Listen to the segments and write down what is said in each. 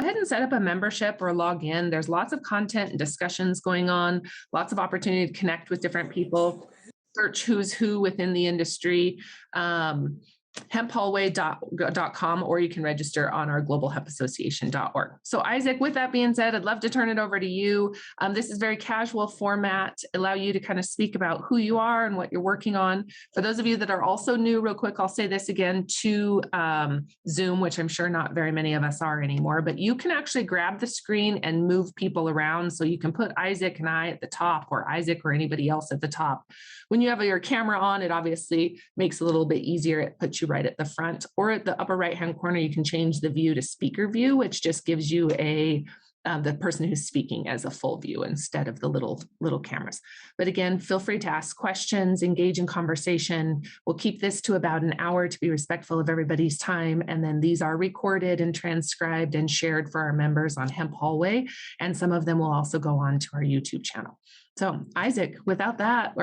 go ahead and set up a membership or log in. There's lots of content and discussions going on, lots of opportunity to connect with different people, search who's who within the industry. Hemphallway.com, or you can register on our globalhempassociation.org. So Isaac, with that being said, I'd love to turn it over to you. This is very casual format, allow you to kind of speak about who you are and what you're working on. For those of you that are also new, real quick, I'll say this again to Zoom, which I'm sure not very many of us are anymore, but you can actually grab the screen and move people around. So you can put Isaac and I at the top, or Isaac or anybody else at the top. When you have your camera on, it obviously makes it a little bit easier. It puts you right at the front, or at the upper right-hand corner, you can change the view to speaker view, which just gives you the person who's speaking as a full view instead of the little cameras. But again, feel free to ask questions, engage in conversation. We'll keep this to about an hour to be respectful of everybody's time. And then these are recorded and transcribed and shared for our members on Hemp Hallway. And some of them will also go on to our YouTube channel. So Isaac, without that,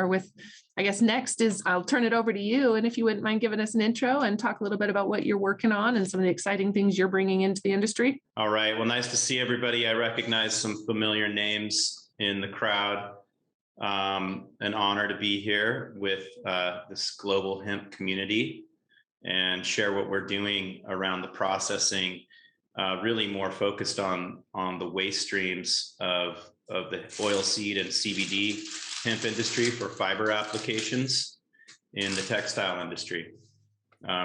I guess next is I'll turn it over to you. And if you wouldn't mind giving us an intro and talk a little bit about what you're working on and some of the exciting things you're bringing into the industry. All right. Well, nice to see everybody. I recognize some familiar names in the crowd. An honor to be here with this global hemp community and share what we're doing around the processing, really more focused on the waste streams of the oilseed and CBD hemp industry for fiber applications in the textile industry.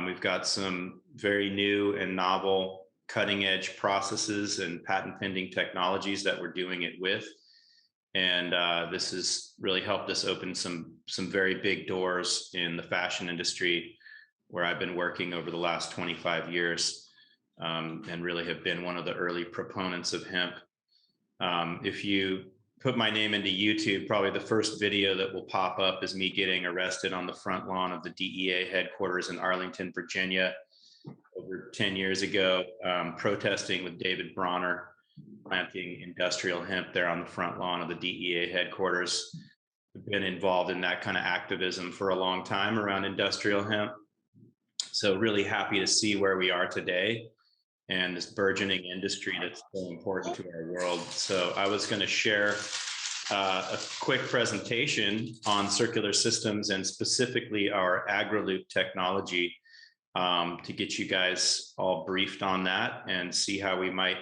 We've got some very new and novel cutting edge processes and patent pending technologies that we're doing it with. And this has really helped us open some very big doors in the fashion industry, where I've been working over the last 25 years and really have been one of the early proponents of hemp. If you put my name into YouTube, probably the first video that will pop up is me getting arrested on the front lawn of the DEA headquarters in Arlington, Virginia, over 10 years ago, protesting with David Bronner, planting industrial hemp there on the front lawn of the DEA headquarters. I've been involved in that kind of activism for a long time around industrial hemp. So really happy to see where we are today and this burgeoning industry that's so important to our world. So I was going to share a quick presentation on circular systems and specifically our AgriLoop technology to get you guys all briefed on that and see how we might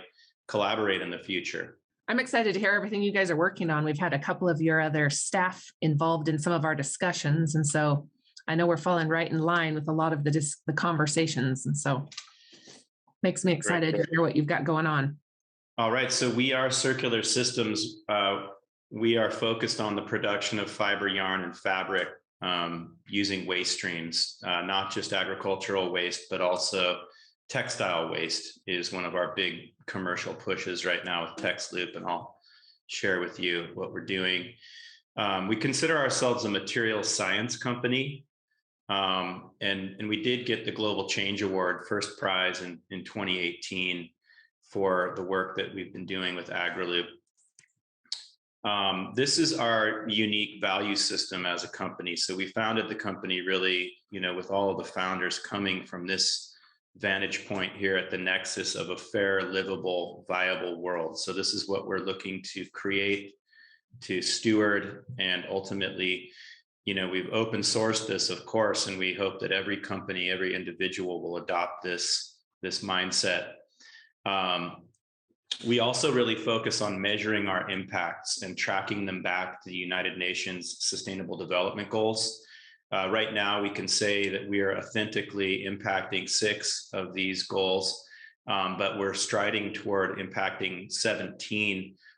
collaborate in the future. I'm excited to hear everything you guys are working on. We've had a couple of your other staff involved in some of our discussions. And so I know we're falling right in line with a lot of the conversations. And so makes me excited to hear what you've got going on. All right. So we are Circular Systems. We are focused on the production of fiber, yarn, and fabric using waste streams, not just agricultural waste, but also textile waste is one of our big commercial pushes right now with TextLoop, and I'll share with you what we're doing. We consider ourselves a material science company. And we did get the Global Change Award, first prize in 2018 for the work that we've been doing with AgriLoop. This is our unique value system as a company. So we founded the company really, with all of the founders coming from this vantage point here at the nexus of a fair, livable, viable world. So this is what we're looking to create, to steward, and ultimately, we've open sourced this, of course, and we hope that every company, every individual will adopt this mindset. We also really focus on measuring our impacts and tracking them back to the United Nations Sustainable Development Goals. Right now, we can say that we are authentically impacting 6 of these goals, but we're striding toward impacting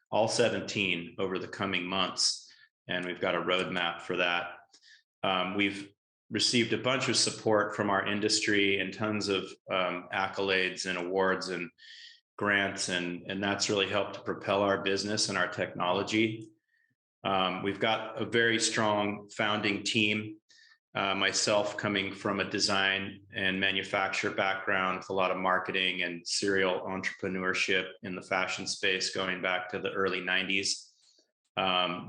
all 17 over the coming months. And we've got a roadmap for that. We've received a bunch of support from our industry and tons of accolades and awards and grants, and that's really helped to propel our business and our technology. We've got a very strong founding team, myself coming from a design and manufacture background with a lot of marketing and serial entrepreneurship in the fashion space going back to the early 90s.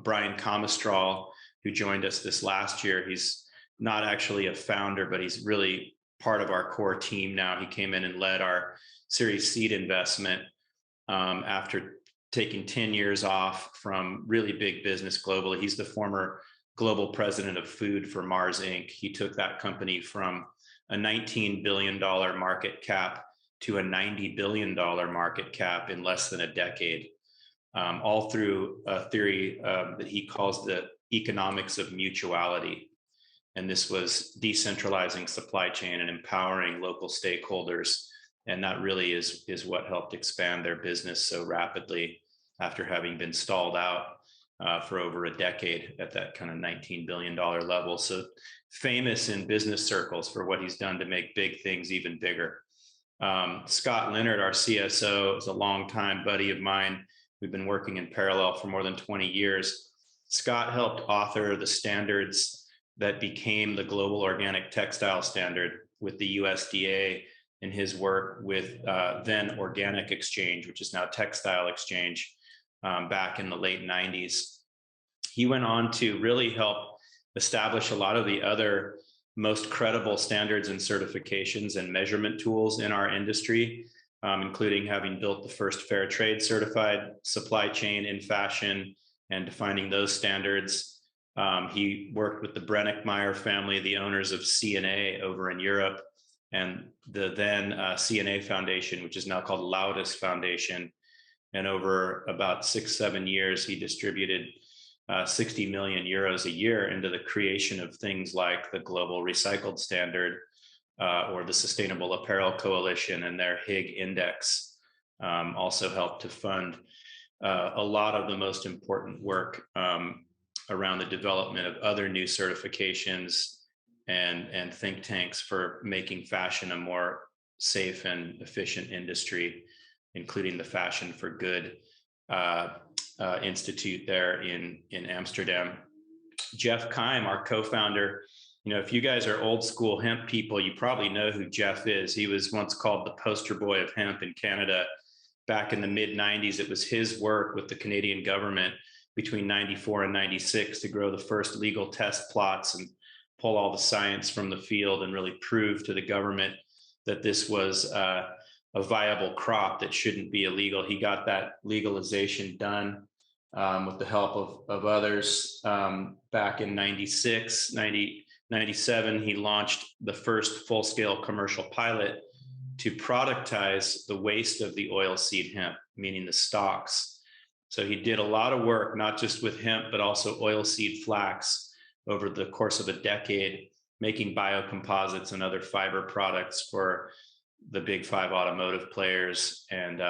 Brian Comastral, who joined us this last year, he's not actually a founder, but he's really part of our core team now. He came in and led our Series Seed investment after taking 10 years off from really big business globally. He's the former global president of food for Mars Inc. He took that company from a $19 billion market cap to a $90 billion market cap in less than a decade, all through a theory that he calls the economics of mutuality. And this was decentralizing supply chain and empowering local stakeholders. And that really is what helped expand their business so rapidly after having been stalled out for over a decade at that kind of $19 billion level. So famous in business circles for what he's done to make big things even bigger. Scott Leonard, our CSO, is a longtime buddy of mine. We've been working in parallel for more than 20 years. Scott helped author the standards that became the global organic textile standard with the USDA in his work with then Organic Exchange, which is now Textile Exchange, back in the late 90s. He went on to really help establish a lot of the other most credible standards and certifications and measurement tools in our industry, including having built the first fair trade certified supply chain in fashion and defining those standards. He worked with the Brennickmeyer family, the owners of C&A over in Europe, and the then C&A Foundation, which is now called Loudis Foundation. And over about 6-7 years, he distributed 60 million euros a year into the creation of things like the Global Recycled Standard or the Sustainable Apparel Coalition and their HIG index. Also helped to fund a lot of the most important work around the development of other new certifications and think tanks for making fashion a more safe and efficient industry, including the Fashion for Good Institute there in Amsterdam. Jeff Keim, our co-founder, if you guys are old school hemp people, you probably know who Jeff is. He was once called the poster boy of hemp in Canada back in the mid 90s. It was his work with the Canadian government between 94 and 96 to grow the first legal test plots and pull all the science from the field and really prove to the government that this was a viable crop that shouldn't be illegal. He got that legalization done with the help of others back in 96, 97. He launched the first full-scale commercial pilot to productize the waste of the oilseed hemp, meaning the stalks. So he did a lot of work, not just with hemp, but also oilseed flax over the course of a decade, making biocomposites and other fiber products for the big 5 automotive players, and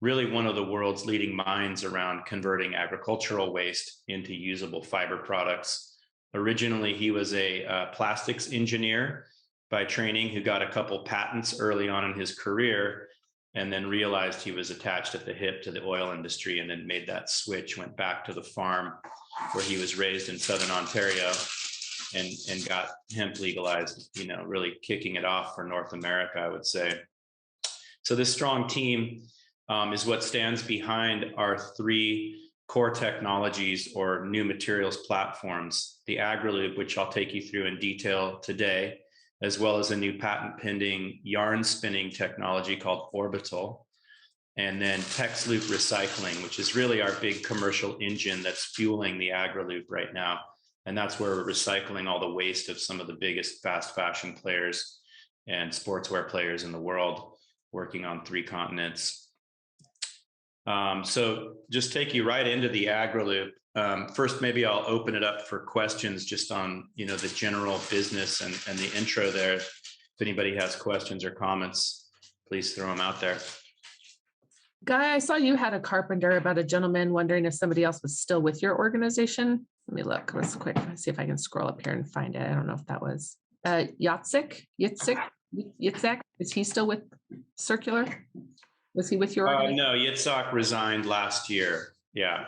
really one of the world's leading minds around converting agricultural waste into usable fiber products. Originally, he was a plastics engineer by training who got a couple patents early on in his career, and then realized he was attached at the hip to the oil industry, and then made that switch, went back to the farm where he was raised in Southern Ontario, and got hemp legalized, really kicking it off for North America, I would say. So this strong team is what stands behind our 3 core technologies or new materials platforms: the AgriLoop, which I'll take you through in detail today, as well as a new patent pending yarn spinning technology called Orbital, and then TextLoop Recycling, which is really our big commercial engine that's fueling the AgriLoop right now. And that's where we're recycling all the waste of some of the biggest fast fashion players and sportswear players in the world, working on 3 continents. So just take you right into the AgriLoop. First, maybe I'll open it up for questions just on, the general business and the intro there. If anybody has questions or comments, please throw them out there. Guy, I saw you had a carpenter about a gentleman wondering if somebody else was still with your organization. Let me look real quick. Let's see if I can scroll up here and find it. I don't know if that was Yitzhak. Is he still with Circular? Was he with your organization? No, Yitzhak resigned last year. Yeah.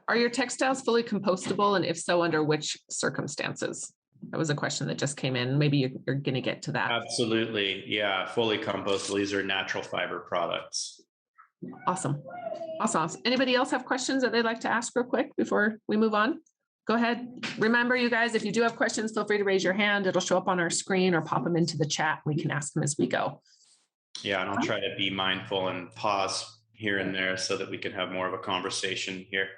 Are your textiles fully compostable? And if so, under which circumstances? That was a question that just came in. Maybe you're going to get to that. Absolutely. Yeah. Fully compostable. These are natural fiber products. Awesome. Anybody else have questions that they'd like to ask real quick before we move on? Go ahead. Remember, you guys, if you do have questions, feel free to raise your hand. It'll show up on our screen or pop them into the chat. We can ask them as we go. Yeah, and I'll try to be mindful and pause here and there so that we can have more of a conversation here.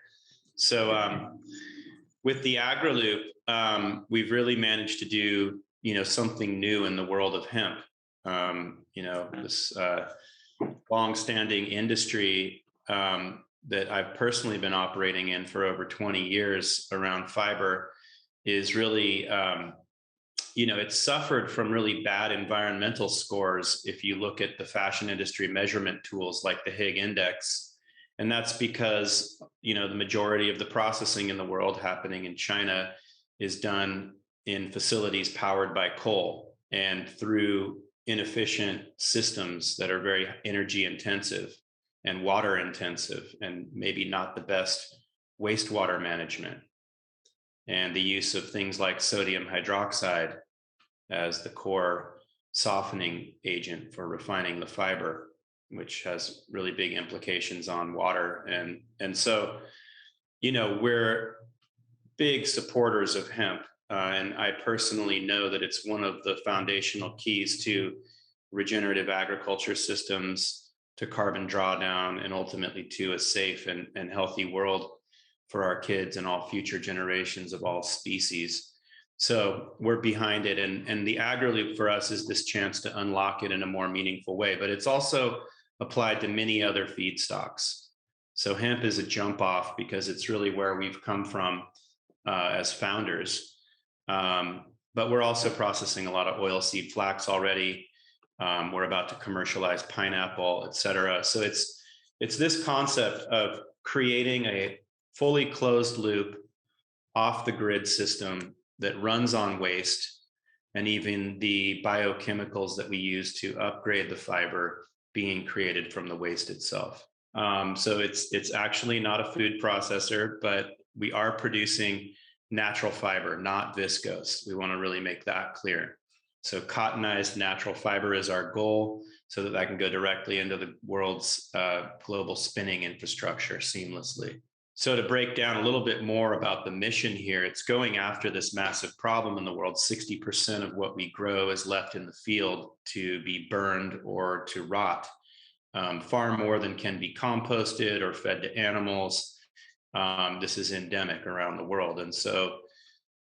So with the AgriLoop, we've really managed to do, something new in the world of hemp. This long-standing industry that I've personally been operating in for over 20 years around fiber is really, it suffered from really bad environmental scores if you look at the fashion industry measurement tools like the Higg Index. And that's because, the majority of the processing in the world happening in China is done in facilities powered by coal and through inefficient systems that are very energy intensive and water intensive, and maybe not the best wastewater management, and the use of things like sodium hydroxide as the core softening agent for refining the fiber, which has really big implications on water. And so, we're big supporters of hemp. And I personally know that it's one of the foundational keys to regenerative agriculture systems, to carbon drawdown, and ultimately to a safe and healthy world for our kids and all future generations of all species. So we're behind it. And the AgriLoop for us is this chance to unlock it in a more meaningful way, but it's also applied to many other feedstocks. So hemp is a jump off because it's really where we've come from as founders. But we're also processing a lot of oilseed flax already. We're about to commercialize pineapple, et cetera. So it's this concept of creating a fully closed loop, off the grid system that runs on waste, and even the biochemicals that we use to upgrade the fiber being created from the waste itself. So it's actually not a food processor, but we are producing natural fiber, not viscose. We want to really make that clear. So cottonized natural fiber is our goal, so that can go directly into the world's global spinning infrastructure seamlessly. So to break down a little bit more about the mission here, it's going after this massive problem in the world. 60% of what we grow is left in the field to be burned or to rot, far more than can be composted or fed to animals. This is endemic around the world. And so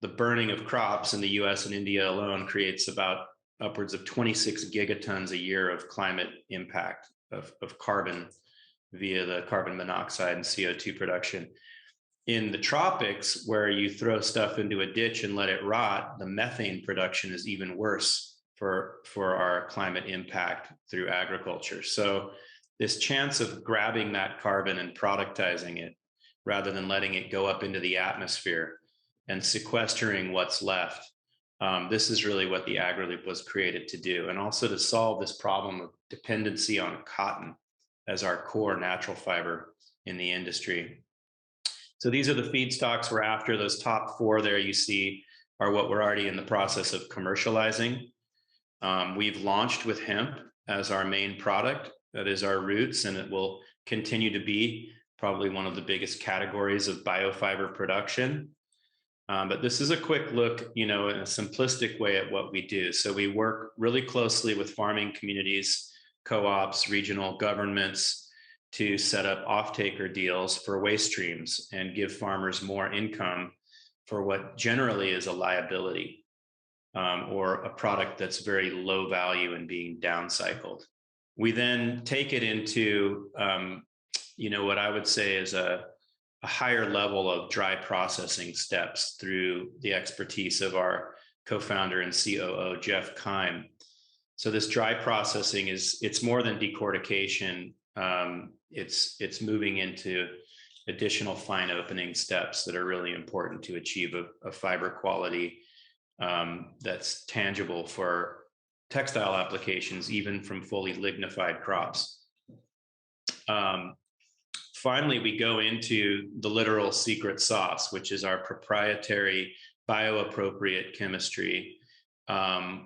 the burning of crops in the US and India alone creates about upwards of 26 gigatons a year of climate impact of carbon via the carbon monoxide and CO2 production. In the tropics, where you throw stuff into a ditch and let it rot, the methane production is even worse for our climate impact through agriculture. So this chance of grabbing that carbon and productizing it rather than letting it go up into the atmosphere and sequestering what's left, this is really what the AgriLoop was created to do, and also to solve this problem of dependency on cotton as our core natural fiber in the industry. So these are the feedstocks we're after. Those top four there you see are what we're already in the process of commercializing. We've launched with hemp as our main product. That is our roots, and it will continue to be probably one of the biggest categories of biofiber production. But this is a quick look, in a simplistic way at what we do. So we work really closely with farming communities, co-ops, regional governments to set up off-taker deals for waste streams and give farmers more income for what generally is a liability or a product that's very low value and being downcycled. We then take it into, what I would say is a higher level of dry processing steps through the expertise of our co-founder and COO, Jeff Keim. So this dry processing it's more than decortication. It's moving into additional fine opening steps that are really important to achieve a fiber quality that's tangible for textile applications, even from fully lignified crops. Finally, we go into the literal secret sauce, which is our proprietary bioappropriate chemistry,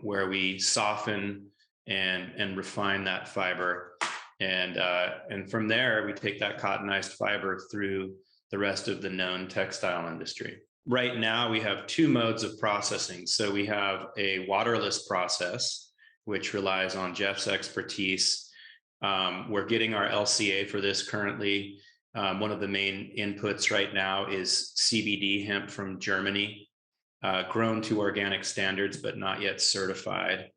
where we soften and refine that fiber. And from there, we take that cottonized fiber through the rest of the known textile industry. Right now, we have two modes of processing. So we have a waterless process, which relies on Jeff's expertise We're getting our LCA for this currently. One of the main inputs right now is CBD hemp from Germany, grown to organic standards, but not yet certified.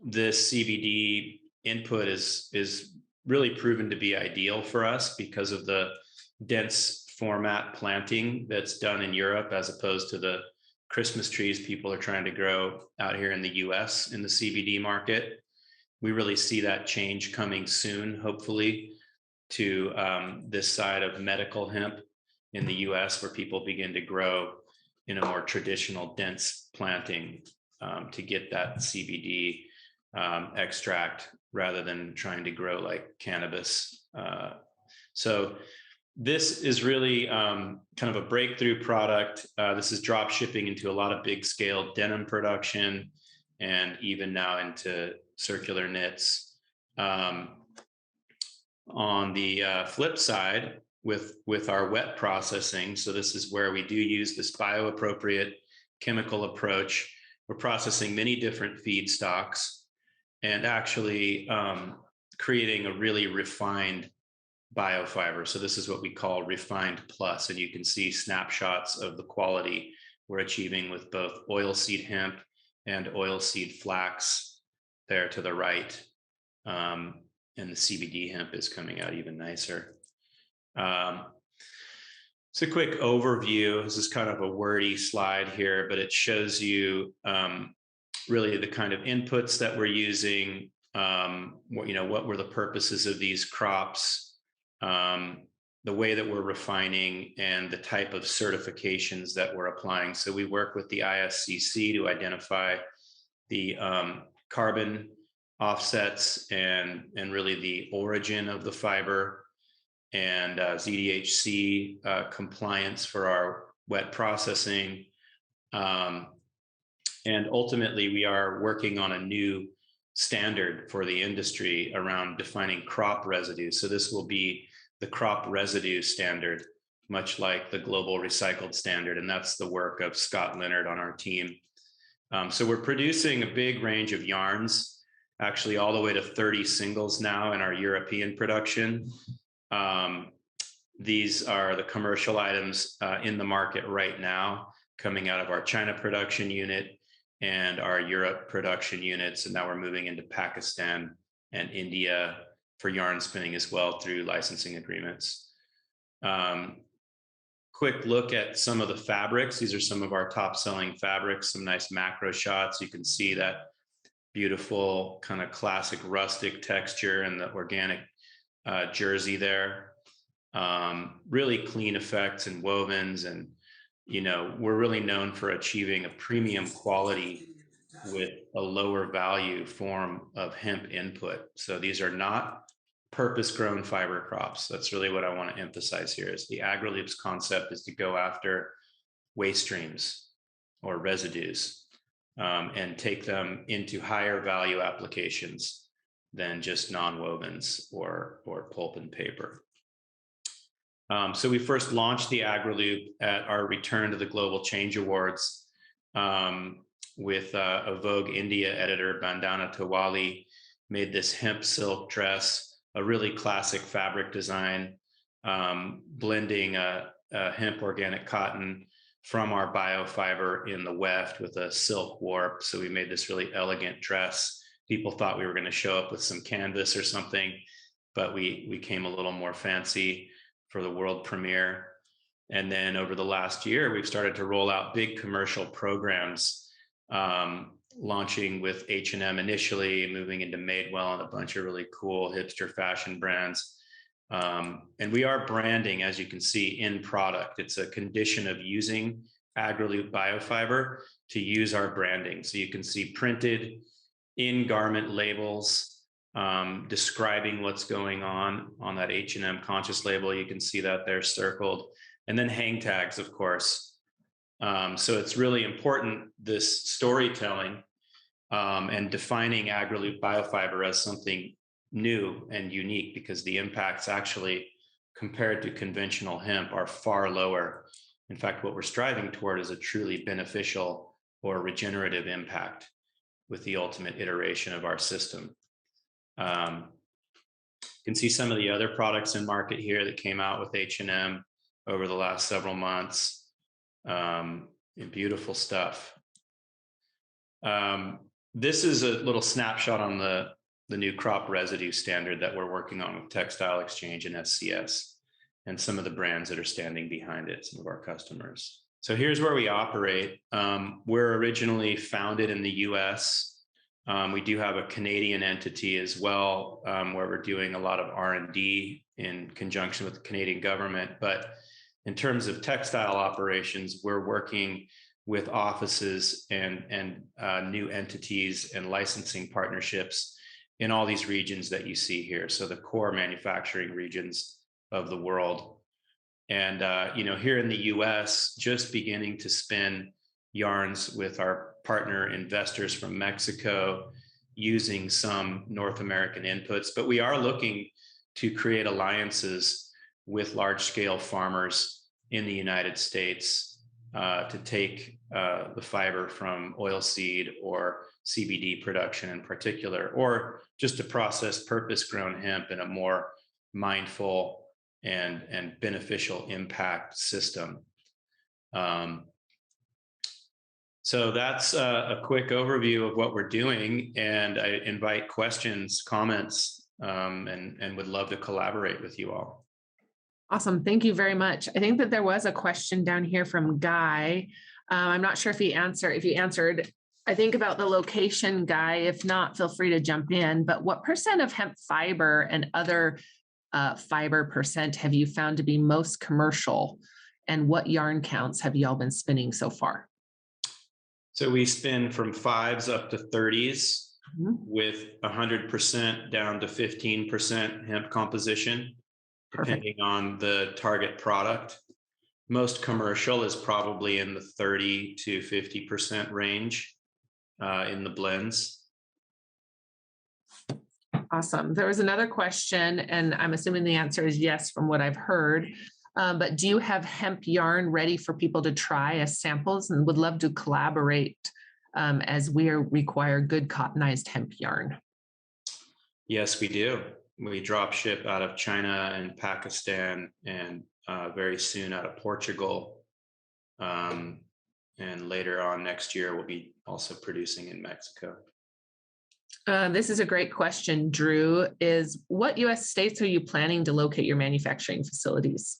This CBD input is really proven to be ideal for us because of the dense format planting that's done in Europe, as opposed to the Christmas trees people are trying to grow out here in the US in the CBD market. We really see that change coming soon, hopefully, to this side of medical hemp in the US, where people begin to grow in a more traditional dense planting to get that CBD extract rather than trying to grow like cannabis. So this is really kind of a breakthrough product. This is drop shipping into a lot of big scale denim production and even now into circular knits. On the flip side, with our wet processing, so this is where we do use this bioappropriate chemical approach. We're processing many different feedstocks and actually creating a really refined biofiber. So this is what we call refined plus, and you can see snapshots of the quality we're achieving with both oilseed hemp and oilseed flax there to the right. And the CBD hemp is coming out even nicer. It's a quick overview. This is kind of a wordy slide here, but it shows you really the kind of inputs that we're using, what were the purposes of these crops, the way that we're refining, and the type of certifications that we're applying. So we work with the ISCC to identify the carbon offsets and really the origin of the fiber, and ZDHC compliance for our wet processing. And ultimately, we are working on a new standard for the industry around defining crop residue. So this will be the crop residue standard, much like the global recycled standard. And that's the work of Scott Leonard on our team. So we're producing a big range of yarns, actually all the way to 30 singles now in our European production. These are the commercial items in the market right now, coming out of our China production unit and our Europe production units. And now we're moving into Pakistan and India for yarn spinning as well through licensing agreements. Quick look at some of the fabrics. These are some of our top selling fabrics, some nice macro shots. You can see that beautiful kind of classic rustic texture and the organic jersey there. Really clean effects and wovens, and we're really known for achieving a premium quality with a lower value form of hemp input. So these are not purpose-grown fiber crops. That's really what I want to emphasize here, is the AgriLoop's concept is to go after waste streams or residues and take them into higher value applications than just non-wovens or pulp and paper. So we first launched the AgriLoop at our return to the Global Change Awards with a Vogue India editor, Bandana Tawali, made this hemp silk dress, a really classic fabric design, blending a hemp organic cotton from our biofiber in the weft with a silk warp. So we made this really elegant dress. People thought we were going to show up with some canvas or something, but we came a little more fancy for the world premiere. And then over the last year, we've started to roll out big commercial programs, launching with H&M initially, moving into Madewell and a bunch of really cool hipster fashion brands. And we are branding, as you can see, in product. It's a condition of using AgriLoop biofiber to use our branding. So you can see printed in garment labels describing what's going on that H&M conscious label. You can see that they're circled, and then hang tags, of course. So it's really important, this storytelling and defining AgriLoop biofiber as something new and unique, because the impacts actually, compared to conventional hemp, are far lower. In fact, what we're striving toward is a truly beneficial or regenerative impact with the ultimate iteration of our system. You can see some of the other products in market here that came out with H&M over the last several months. And beautiful stuff. This is a little snapshot on the new crop residue standard that we're working on with Textile Exchange and SCS, and some of the brands that are standing behind it, some of our customers. So here's where we operate. We're originally founded in the US. We do have a Canadian entity as well, where we're doing a lot of R&D in conjunction with the Canadian government. But in terms of textile operations, we're working with offices and new entities and licensing partnerships in all these regions that you see here. So the core manufacturing regions of the world. And here in the US, just beginning to spin yarns with our partner investors from Mexico, using some North American inputs. But we are looking to create alliances with large-scale farmers in the United States to take the fiber from oilseed or CBD production in particular, or just to process purpose-grown hemp in a more mindful and beneficial impact system. So that's a quick overview of what we're doing, and I invite questions, comments, and would love to collaborate with you all. Awesome. Thank you very much. I think that there was a question down here from Guy. I'm not sure if you answered, I think about the location, Guy. If not, feel free to jump in. But what % of hemp fiber and other fiber percent have you found to be most commercial? And what yarn counts have you all been spinning so far? So we spin from 5s up to 30s, with 100% down to 15% hemp composition, depending on the target product. Most commercial is probably in the 30 to 50% range in the blends. Awesome. There was another question, and I'm assuming the answer is yes from what I've heard. But do you have hemp yarn ready for people to try as samples? And would love to collaborate as we require good cottonized hemp yarn. Yes, we do. We drop ship out of China and Pakistan, and very soon out of Portugal. And later on next year, we'll be also producing in Mexico. This is a great question, Drew. Is what U.S. states are you planning to locate your manufacturing facilities?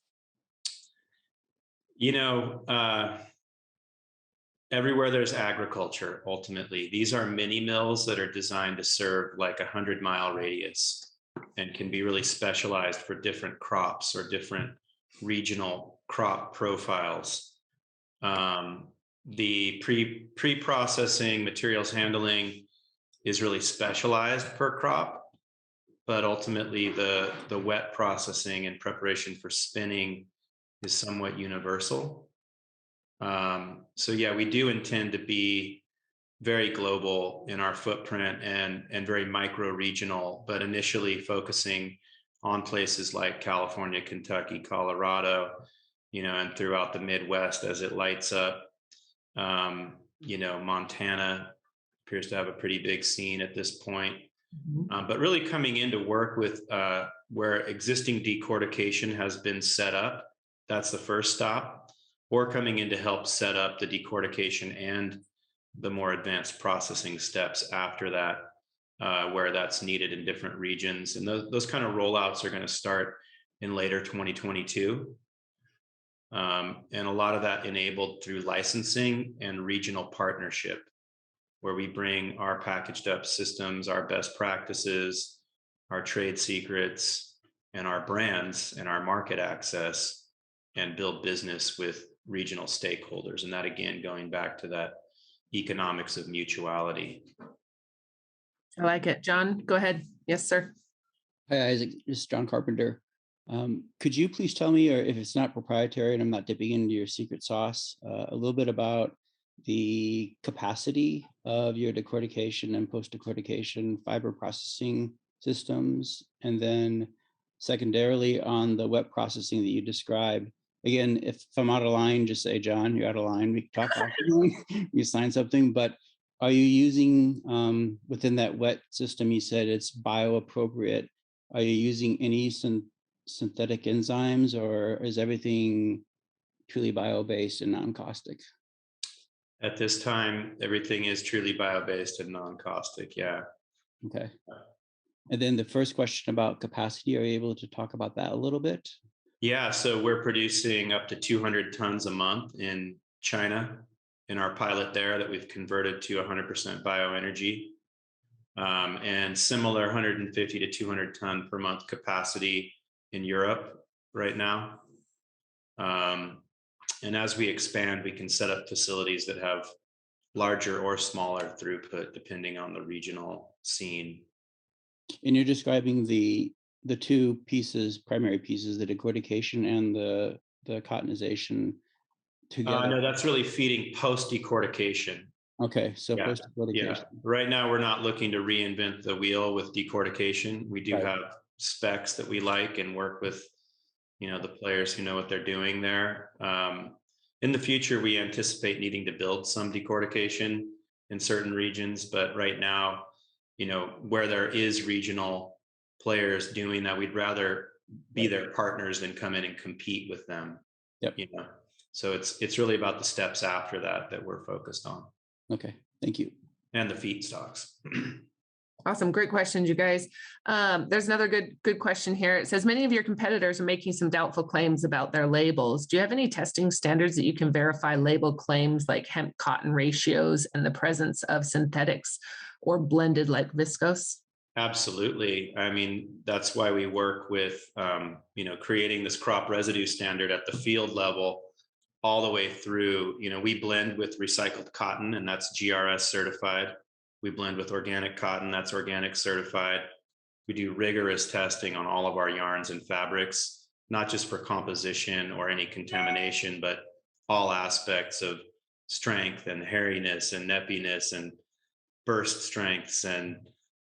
Everywhere there's agriculture, ultimately. These are mini mills that are designed to serve like 100-mile radius and can be really specialized for different crops or different regional crop profiles. The pre-processing materials handling is really specialized per crop, but ultimately the wet processing and preparation for spinning is somewhat universal. So yeah, we do intend to be very global in our footprint and very micro-regional, but initially focusing on places like California, Kentucky, Colorado, and throughout the Midwest as it lights up. Montana appears to have a pretty big scene at this point. But really coming in to work with where existing decortication has been set up, that's the first stop, or coming in to help set up the decortication and the more advanced processing steps after that, where that's needed in different regions. And those kind of rollouts are going to start in later 2022. And a lot of that enabled through licensing and regional partnership, where we bring our packaged up systems, our best practices, our trade secrets, and our brands and our market access, and build business with regional stakeholders. And that, again, going back to that economics of mutuality. I like it. John, go ahead. Yes, sir. Hi, Isaac. This is John Carpenter. Could you please tell me, or if it's not proprietary and I'm not dipping into your secret sauce, a little bit about the capacity of your decortication and post-decortication fiber processing systems? And then secondarily, on the wet processing that you described, again, if I'm out of line, just say, John, you're out of line. We can talk after you sign something, but Are you using, within that wet system, you said it's bioappropriate. Are you using any synthetic enzymes, or is everything truly bio-based and non-caustic? At this time, everything is truly bio-based and non-caustic. Yeah. Okay. And then the first question about capacity, are you able to talk about that a little bit? Yeah. So we're producing up to 200 tons a month in China in our pilot there that we've converted to 100% bioenergy. And similar 150 to 200 ton per month capacity in Europe right now. And as we expand, we can set up facilities that have larger or smaller throughput depending on the regional scene. And you're describing the two pieces, primary pieces, the decortication and the cottonization together. No, that's really feeding post decortication. Okay, so Yeah. post decortication. Yeah. Right now, we're not looking to reinvent the wheel with decortication. We do Right. have specs that we like and work with, the players who know what they're doing there. In the future, we anticipate needing to build some decortication in certain regions, but right now, where there is regional players doing that, we'd rather be their partners than come in and compete with them. Yep. So it's really about the steps after that we're focused on. Okay, thank you. And the feedstocks. Awesome. Great questions, you guys. There's another good question here. It says, many of your competitors are making some doubtful claims about their labels. Do you have any testing standards that you can verify label claims like hemp cotton ratios and the presence of synthetics or blended like viscose? Absolutely. I mean, that's why we work with, creating this crop residue standard at the field level all the way through. We blend with recycled cotton, and that's GRS certified. We blend with organic cotton, that's organic certified. We do rigorous testing on all of our yarns and fabrics, not just for composition or any contamination, but all aspects of strength and hairiness and neppiness and burst strengths. And,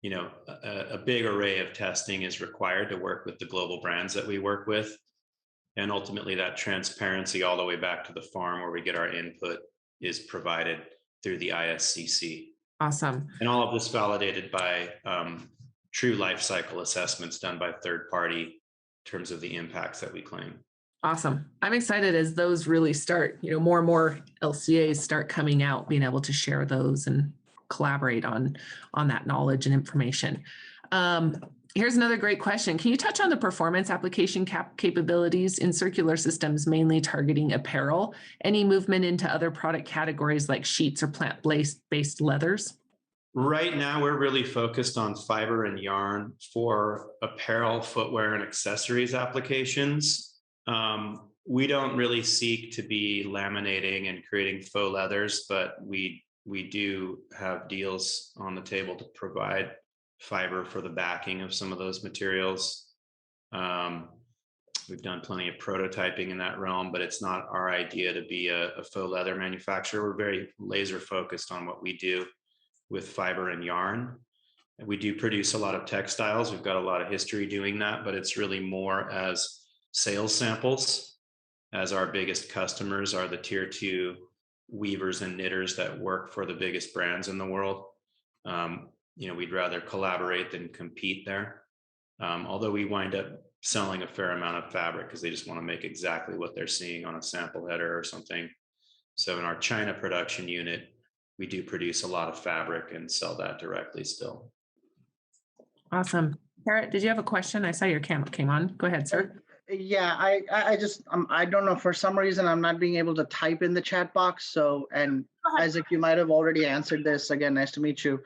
a big array of testing is required to work with the global brands that we work with. And ultimately that transparency all the way back to the farm where we get our input is provided through the ISCC. Awesome. And all of this validated by true life cycle assessments done by third party in terms of the impacts that we claim. Awesome. I'm excited as those really start, more and more LCAs start coming out, being able to share those and collaborate on that knowledge and information. Here's another great question. Can you touch on the performance application capabilities in circular systems, mainly targeting apparel? Any movement into other product categories like sheets or plant-based leathers? Right now, we're really focused on fiber and yarn for apparel, footwear, and accessories applications. We don't really seek to be laminating and creating faux leathers, but we do have deals on the table to provide fiber for the backing of some of those materials. We've done plenty of prototyping in that realm, but it's not our idea to be a faux leather manufacturer. We're very laser focused on what we do with fiber and yarn. And we do produce a lot of textiles. We've got a lot of history doing that, but it's really more as sales samples, as our biggest customers are the tier 2 weavers and knitters that work for the biggest brands in the world. We'd rather collaborate than compete there. Although we wind up selling a fair amount of fabric because they just want to make exactly what they're seeing on a sample header or something. So in our China production unit, we do produce a lot of fabric and sell that directly still. Awesome. Garrett, did you have a question? I saw your camera came on. Go ahead, sir. Yeah, I just, I don't know, for some reason, I'm not being able to type in the chat box. So, and Isaac, you might have already answered this. Again, nice to meet you.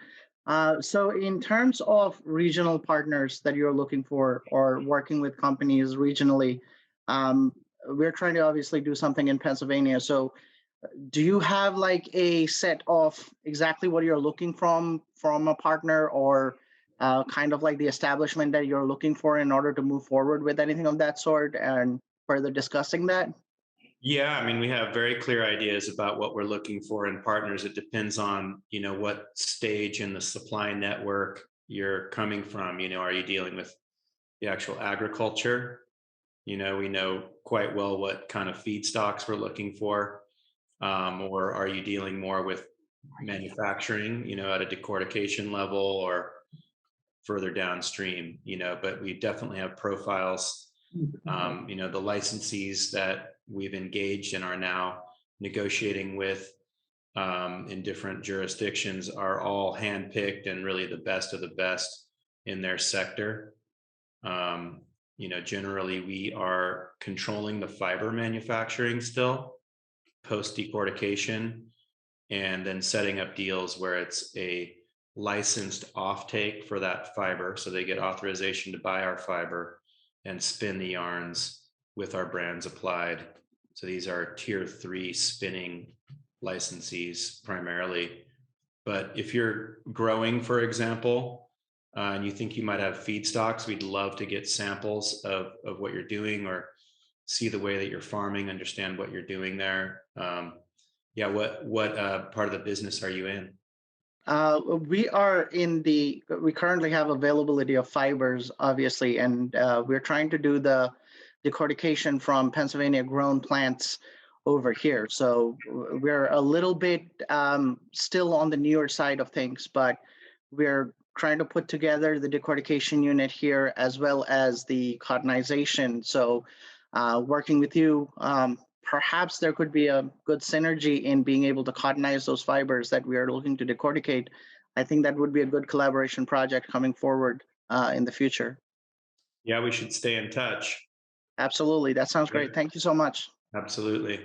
So in terms of regional partners that you're looking for or working with companies regionally, we're trying to obviously do something in Pennsylvania. So do you have like a set of exactly what you're looking from a partner, or kind of like the establishment that you're looking for in order to move forward with anything of that sort and further discussing that? Yeah, I mean, we have very clear ideas about what we're looking for in partners. It depends on, what stage in the supply network you're coming from. Are you dealing with the actual agriculture? We know quite well what kind of feedstocks we're looking for. Or are you dealing more with manufacturing, at a decortication level or further downstream, but we definitely have profiles. The licensees that we've engaged and are now negotiating with in different jurisdictions are all handpicked and really the best of the best in their sector. Generally we are controlling the fiber manufacturing still post decortication, and then setting up deals where it's a licensed offtake for that fiber. So they get authorization to buy our fiber and spin the yarns with our brands applied. So these are tier 3 spinning licensees primarily. But if you're growing, for example, and you think you might have feedstocks, we'd love to get samples of what you're doing or see the way that you're farming, understand what you're doing there. What part of the business are you in? We currently have availability of fibers, obviously, and we're trying to do the decortication from Pennsylvania grown plants over here. So we're a little bit still on the newer side of things, but we're trying to put together the decortication unit here as well as the cottonization. So working with you, perhaps there could be a good synergy in being able to cottonize those fibers that we are looking to decorticate. I think that would be a good collaboration project coming forward in the future. Yeah, we should stay in touch. Absolutely. That sounds great. Thank you so much. Absolutely.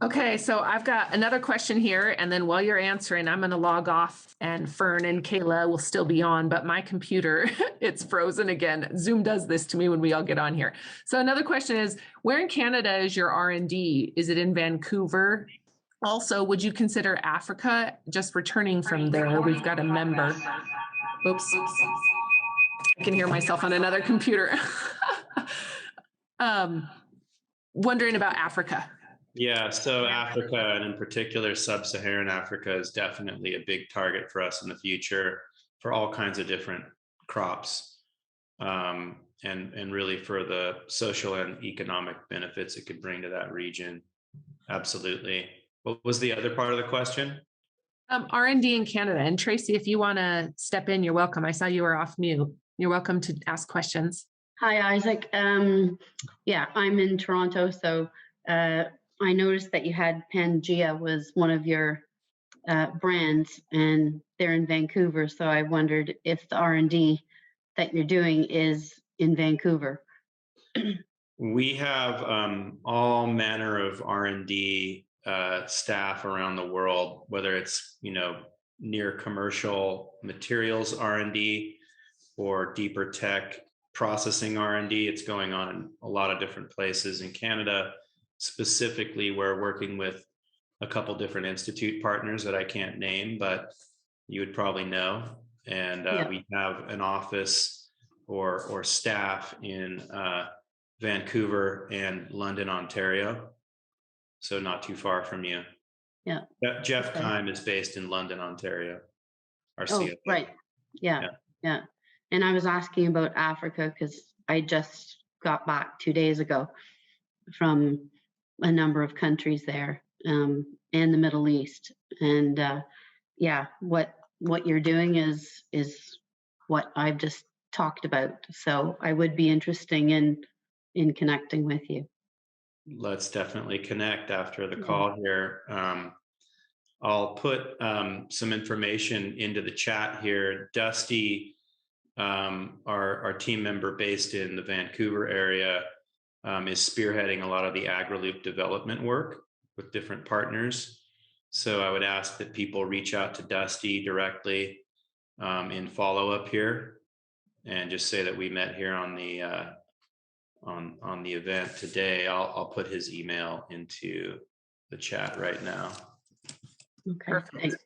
Okay, so I've got another question here, and then while you're answering, I'm going to log off, and Fern and Kayla will still be on, but my computer, it's frozen again. Zoom does this to me when we all get on here. So another question is, where in Canada is your R&D? Is it in Vancouver? Also, would you consider Africa? Just returning from there, we've got a member. Oops. I can hear myself on another computer. Wondering about Africa. Yeah, so Africa, and in particular sub-Saharan Africa, is definitely a big target for us in the future for all kinds of different crops, and really for the social and economic benefits it could bring to that region. Absolutely. What was the other part of the question? R&D in Canada. And Tracy, if you want to step in, you're welcome. I saw you were off mute. You're welcome to ask questions. Hi, Isaac. Yeah, I'm in Toronto, so I noticed that you had Pangea was one of your brands, and they're in Vancouver. So I wondered if the R&D that you're doing is in Vancouver. We have all manner of R&D staff around the world, whether it's near commercial materials R&D or deeper tech processing R&D. It's going on in a lot of different places. In Canada specifically, we're working with a couple different institute partners that I can't name, but you would probably know. And we have an office or staff in Vancouver and London, Ontario. So not too far from you. Yeah. Jeff Keim is based in London, Ontario. Our CFO. Right. Yeah. And I was asking about Africa because I just got back 2 days ago from a number of countries there, and the Middle East. And what you're doing is what I've just talked about. So I would be interested in connecting with you. Let's definitely connect after the call here. I'll put some information into the chat here. Dusty, our team member based in the Vancouver area, is spearheading a lot of the AgriLoop development work with different partners. So I would ask that people reach out to Dusty directly in follow-up here, and just say that we met here on the event today. I'll put his email into the chat right now. Okay. Perfect.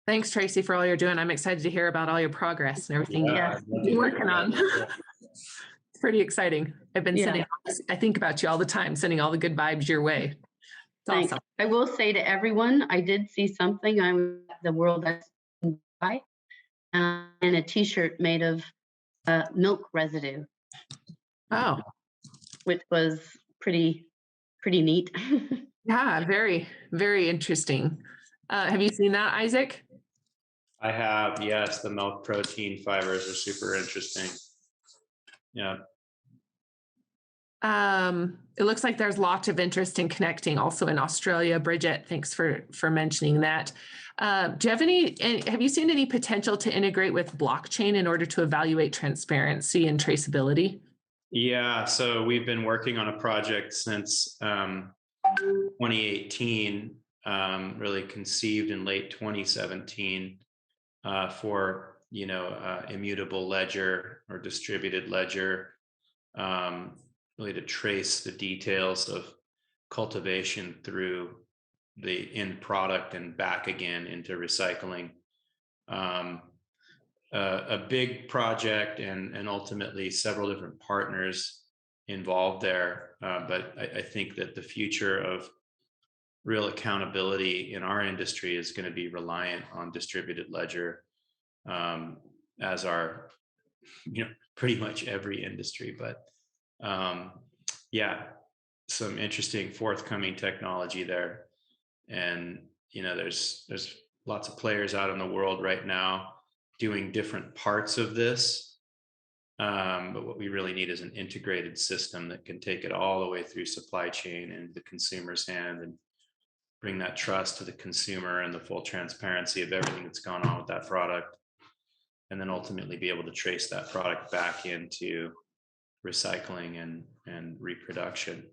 Thanks, Tracy, for all you're doing. I'm excited to hear about all your progress and everything you're working on. It's pretty exciting. I've been I think about you all the time, sending all the good vibes your way. It's awesome. I will say to everyone, I did see something. I'm at the World Expo and a T-shirt made of milk residue. Oh, which was pretty neat. Yeah, very, very interesting. Have you seen that, Isaac? I have, yes, the milk protein fibers are super interesting. Yeah. It looks like there's lots of interest in connecting also in Australia. Bridget, thanks for mentioning that. Do you have have you seen any potential to integrate with blockchain in order to evaluate transparency and traceability? Yeah, so we've been working on a project since 2018, really conceived in late 2017 for, immutable ledger or distributed ledger, really to trace the details of cultivation through the end product and back again into recycling. A big project and ultimately several different partners involved there. But I think that the future of real accountability in our industry is going to be reliant on distributed ledger, as our, pretty much every industry. But yeah, some interesting forthcoming technology there. And, there's lots of players out in the world right now doing different parts of this. But what we really need is an integrated system that can take it all the way through supply chain and the consumer's hand and bring that trust to the consumer and the full transparency of everything that's gone on with that product. And then ultimately be able to trace that product back into recycling and reproduction.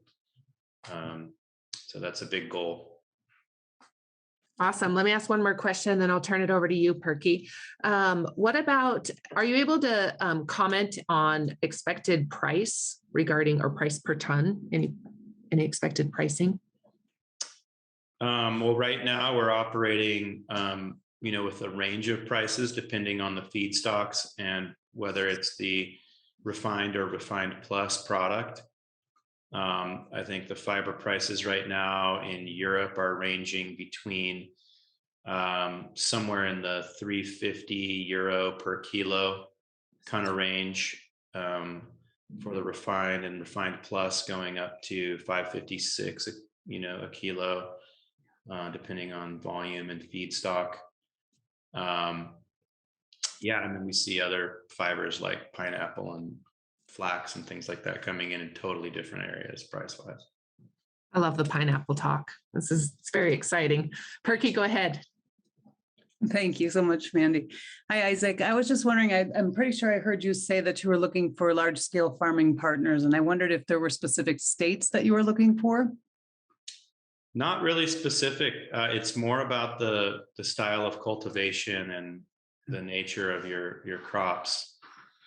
So that's a big goal. Awesome. Let me ask one more question, then I'll turn it over to you, Perky. What about, are you able to comment on expected price regarding or price per ton? Any expected pricing? Well, right now we're operating, with a range of prices depending on the feedstocks and whether it's the refined or refined plus product. I think the fiber prices right now in Europe are ranging between somewhere in the 350 euro per kilo kind of range for the refined, and refined plus going up to 556 a kilo depending on volume and feedstock. Yeah, and then we see other fibers like pineapple and flax and things like that coming in totally different areas price wise. I love the pineapple talk. It's very exciting. Perky, go ahead. Thank you so much, Mandi. Hi, Isaac. I was just wondering, I'm pretty sure I heard you say that you were looking for large scale farming partners, and I wondered if there were specific states that you were looking for. Not really specific. It's more about the style of cultivation and the nature of your crops.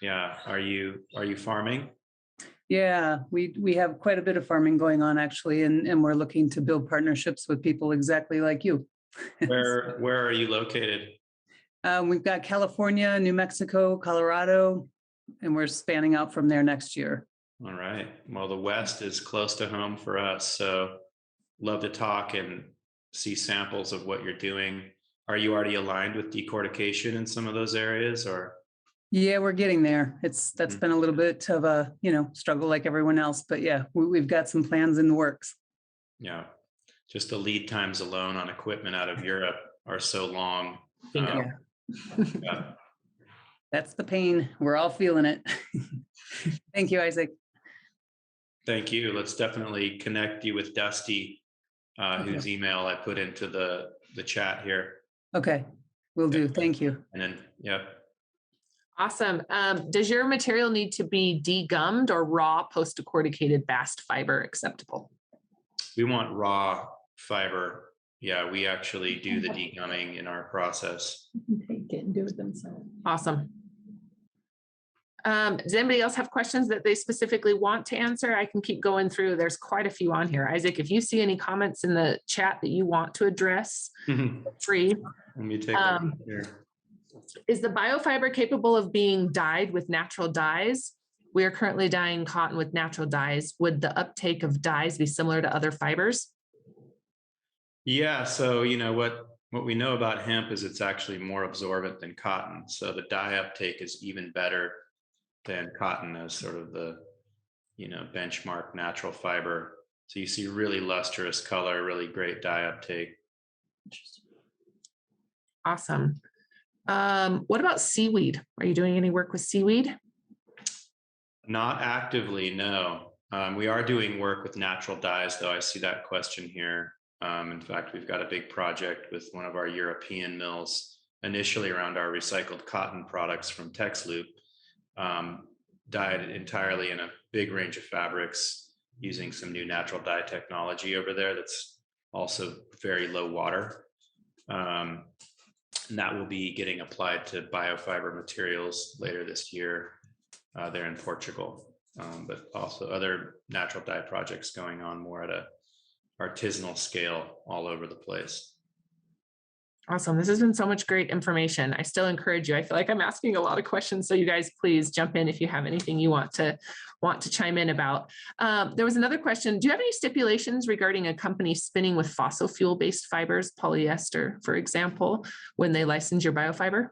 Yeah. Are you farming? Yeah, we have quite a bit of farming going on actually, and we're looking to build partnerships with people exactly like you. Where are you located? We've got California, New Mexico, Colorado, and we're spanning out from there next year. All right. Well, the West is close to home for us, so love to talk and see samples of what you're doing. Are you already aligned with decortication in some of those areas, or? Yeah, we're getting there. That's been a little bit of a, struggle like everyone else, but yeah, we've got some plans in the works. Yeah. Just the lead times alone on equipment out of Europe are so long. Bingo. Yeah. That's the pain. We're all feeling it. Thank you, Isaac. Thank you. Let's definitely connect you with Dusty, whose email I put into the chat here. Okay, will do. Thank you. And then, yeah. Awesome. Does your material need to be degummed or raw post-decorticated bast fiber acceptable? We want raw fiber. Yeah, we actually do the degumming in our process. Take it and do it themselves. Awesome. Does anybody else have questions that they specifically want to answer? I can keep going through. There's quite a few on here. Isaac, if you see any comments in the chat that you want to address, free. Let me take a look here. Is the biofiber capable of being dyed with natural dyes? We are currently dyeing cotton with natural dyes. Would the uptake of dyes be similar to other fibers? Yeah, so what we know about hemp is it's actually more absorbent than cotton. So the dye uptake is even better than cotton as sort of the benchmark natural fiber. So you see really lustrous color, really great dye uptake. Awesome. What about seaweed? Are you doing any work with seaweed? Not actively, no. We are doing work with natural dyes, though. I see that question here. In fact, we've got a big project with one of our European mills, initially around our recycled cotton products from Textile, dyed entirely in a big range of fabrics using some new natural dye technology over there that's also very low water. And that will be getting applied to biofiber materials later this year there in Portugal. But also other natural dye projects going on more at a artisanal scale all over the place. Awesome. This has been so much great information. I still encourage you. I feel like I'm asking a lot of questions. So you guys, please jump in if you have anything you want to chime in about. There was another question. Do you have any stipulations regarding a company spinning with fossil fuel based fibers, polyester, for example, when they license your biofiber?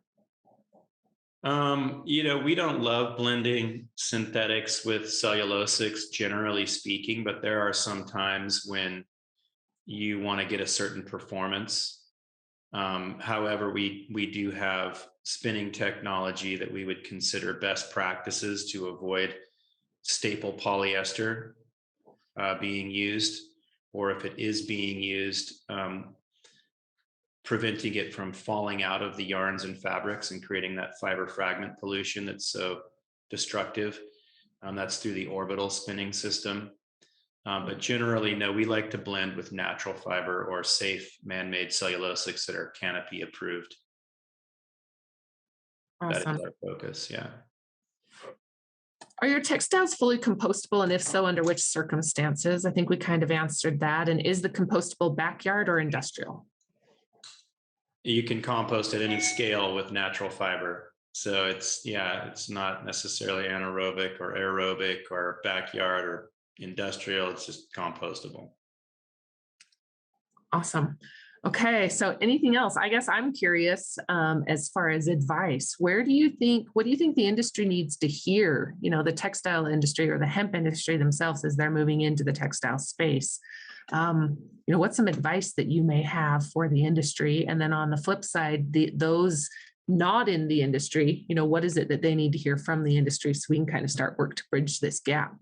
We don't love blending synthetics with cellulosics, generally speaking, but there are some times when you want to get a certain performance. However, we do have spinning technology that we would consider best practices to avoid staple polyester being used, or if it is being used, preventing it from falling out of the yarns and fabrics and creating that fiber fragment pollution that's so destructive. That's through the orbital spinning system. But generally, no, we like to blend with natural fiber or safe man-made cellulosics that are canopy approved. Awesome. That is our focus, yeah. Are your textiles fully compostable? And if so, under which circumstances? I think we kind of answered that. And is the compostable backyard or industrial? You can compost at any scale with natural fiber. So it's not necessarily anaerobic or aerobic or backyard or industrial. It's just compostable. Awesome. Okay. So anything else? I guess I'm curious as far as advice. What do you think the industry needs to hear, the textile industry or the hemp industry themselves as they're moving into the textile space? What's some advice that you may have for the industry? And then on the flip side, those not in the industry, what is it that they need to hear from the industry so we can kind of start work to bridge this gap?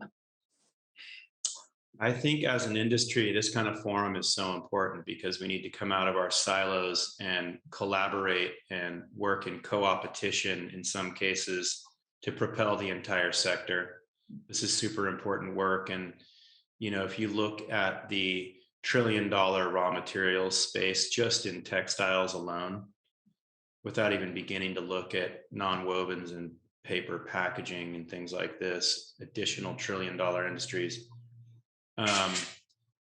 I think as an industry, this kind of forum is so important because we need to come out of our silos and collaborate and work in co-opetition in some cases to propel the entire sector. This is super important work. And, if you look at the $1 trillion raw materials space just in textiles alone, without even beginning to look at non-wovens and paper packaging and things like this, additional $1 trillion industries,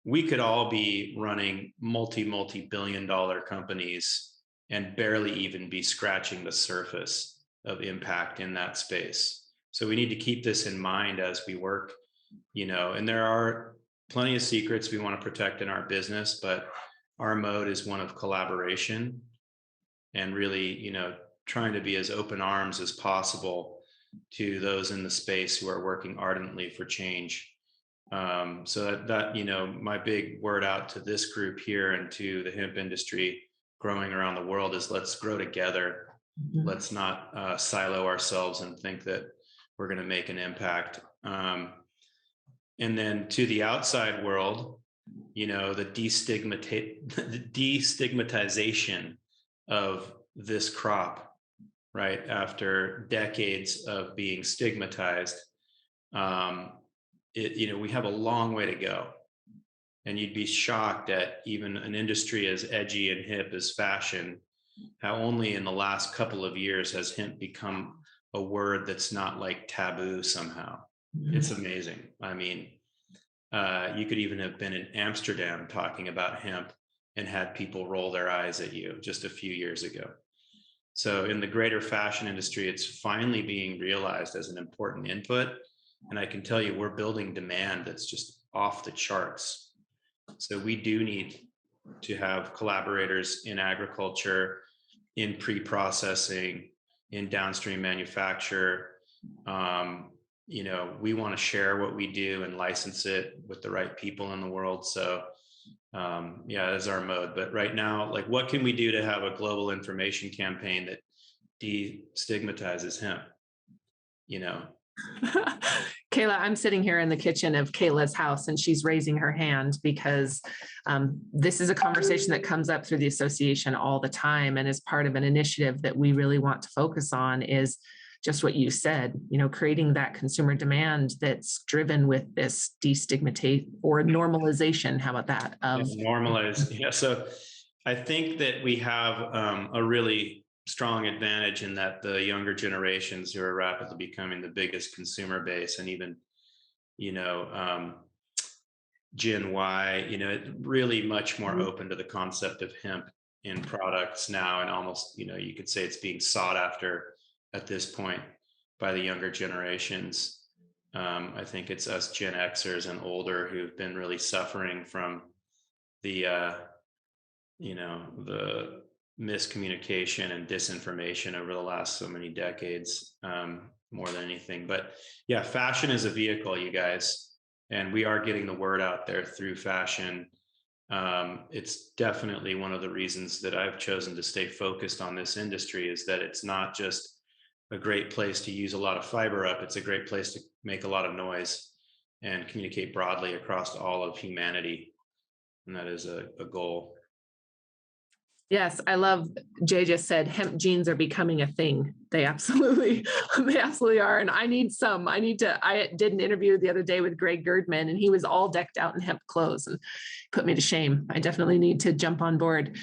we could all be running multi-billion dollar companies and barely even be scratching the surface of impact in that space. So we need to keep this in mind as we work, and there are plenty of secrets we want to protect in our business, but our mode is one of collaboration and really, trying to be as open arms as possible to those in the space who are working ardently for change. So that my big word out to this group here and to the hemp industry growing around the world is let's grow together. Mm-hmm. Let's not silo ourselves and think that we're going to make an impact. And then to the outside world, the destigmatization of this crop, right? After decades of being stigmatized, we have a long way to go. And you'd be shocked at even an industry as edgy and hip as fashion, how only in the last couple of years has hemp become a word that's not like taboo somehow. Mm-hmm. It's amazing. I mean, you could even have been in Amsterdam talking about hemp and had people roll their eyes at you just a few years ago. So in the greater fashion industry, it's finally being realized as an important input. And I can tell you, we're building demand that's just off the charts. So we do need to have collaborators in agriculture, in pre-processing, in downstream manufacture. We want to share what we do and license it with the right people in the world. So Is our mode. But right now, like, what can we do to have a global information campaign that destigmatizes hemp? Kayla, I'm sitting here in the kitchen of Kayla's house and she's raising her hand because this is a conversation that comes up through the association all the time, and is part of an initiative that we really want to focus on is just what you said, creating that consumer demand that's driven with this destigmatization or normalization. How about that? Normalize. Yeah. So I think that we have a really strong advantage in that the younger generations who are rapidly becoming the biggest consumer base, and even, Gen Y, really much more open to the concept of hemp in products now. And almost, you could say it's being sought after at this point by the younger generations. I think it's us Gen Xers and older who've been really suffering from the miscommunication and disinformation over the last so many decades, more than anything. But yeah, fashion is a vehicle, you guys, and we are getting the word out there through fashion. It's definitely one of the reasons that I've chosen to stay focused on this industry, is that it's not just a great place to use a lot of fiber up, it's a great place to make a lot of noise and communicate broadly across all of humanity. And that is a goal. Yes, I love, Jay just said hemp jeans are becoming a thing. They absolutely are. And I did an interview the other day with Greg Girdman, and he was all decked out in hemp clothes and put me to shame. I definitely need to jump on board.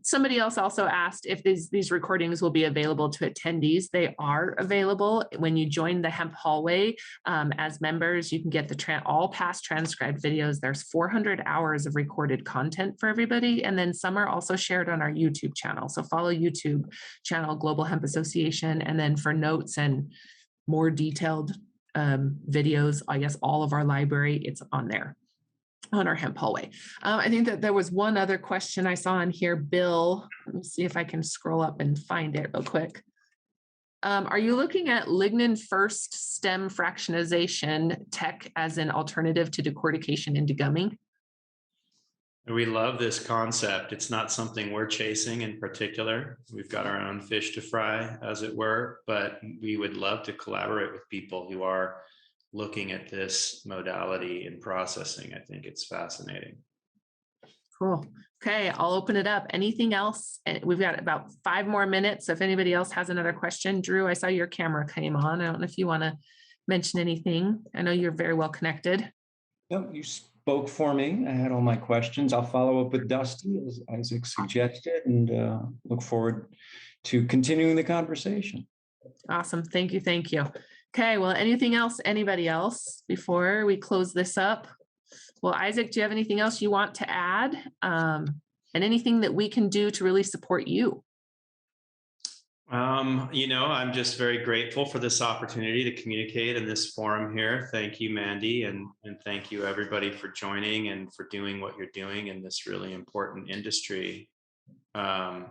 Somebody else also asked if these recordings will be available to attendees. They are available. When you join the Hemp Hallway as members, you can get all past transcribed videos. There's 400 hours of recorded content for everybody. And then some are also shared on our YouTube channel. So follow YouTube channel, Global Hemp Association. And then for notes and more detailed videos, I guess all of our library, it's on there, on our Hemp Hallway. I think that there was one other question I saw in here, Bill. Let me see if I can scroll up and find it real quick. Are you looking at lignin first stem fractionization tech as an alternative to decortication into gumming? We love this concept. It's not something we're chasing in particular. We've got our own fish to fry, as it were, but we would love to collaborate with people who are looking at this modality and processing. I think it's fascinating. Cool. Okay, I'll open it up. Anything else? We've got about 5 more minutes. So if anybody else has another question, Drew, I saw your camera came on. I don't know if you want to mention anything. I know you're very well connected. No, you spoke for me. I had all my questions. I'll follow up with Dusty, as Isaac suggested, and look forward to continuing the conversation. Awesome. Thank you. Thank you. Okay. Well, anything else, anybody else before we close this up? Well, Isaac, do you have anything else you want to add? And anything that we can do to really support you? I'm just very grateful for this opportunity to communicate in this forum here. Thank you, Mandi, and thank you everybody for joining and for doing what you're doing in this really important industry. I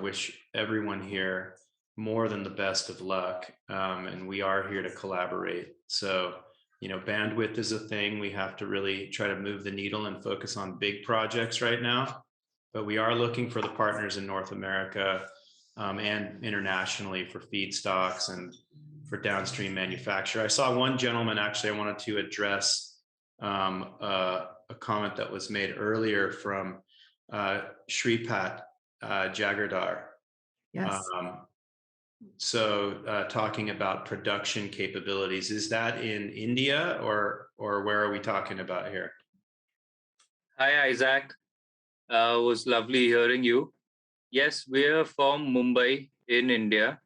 wish everyone here more than the best of luck. And we are here to collaborate. So, bandwidth is a thing. We have to really try to move the needle and focus on big projects right now. But we are looking for the partners in North America and internationally for feedstocks and for downstream manufacture. I saw one gentleman, actually, I wanted to address a comment that was made earlier from Shripat Jagardar. Yes. Talking about production capabilities, is that in India or where are we talking about here? Hi, Isaac. It was lovely hearing you. Yes, we're from Mumbai in India,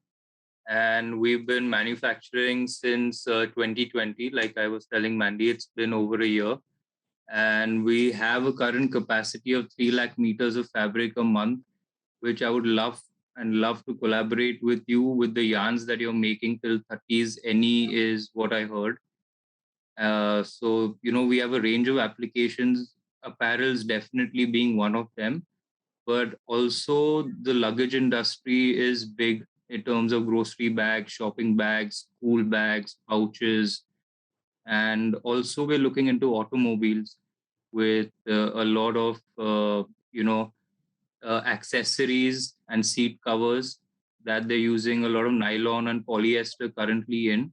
and we've been manufacturing since 2020. Like I was telling Mandi, it's been over a year. And we have a current capacity of 3 lakh meters of fabric a month, which I would love to collaborate with you with the yarns that you're making till 30s. Any is what I heard. We have a range of applications, apparels definitely being one of them. But also the luggage industry is big in terms of grocery bags, shopping bags, school bags, pouches. And also we're looking into automobiles. with a lot of, accessories and seat covers that they're using a lot of nylon and polyester currently in.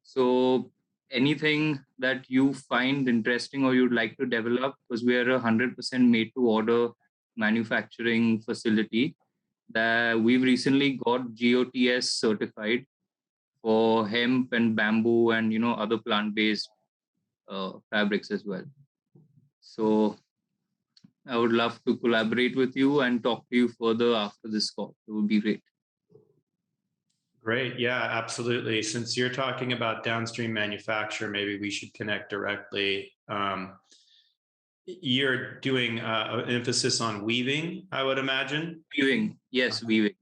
So anything that you find interesting or you'd like to develop, because we are 100% made to order manufacturing facility, that we've recently got GOTS certified for hemp and bamboo and other plant-based fabrics as well. So I would love to collaborate with you and talk to you further after this call. It would be great. Great. Yeah, absolutely. Since you're talking about downstream manufacture, maybe we should connect directly. You're doing an emphasis on weaving, I would imagine. Weaving. Yes, weaving.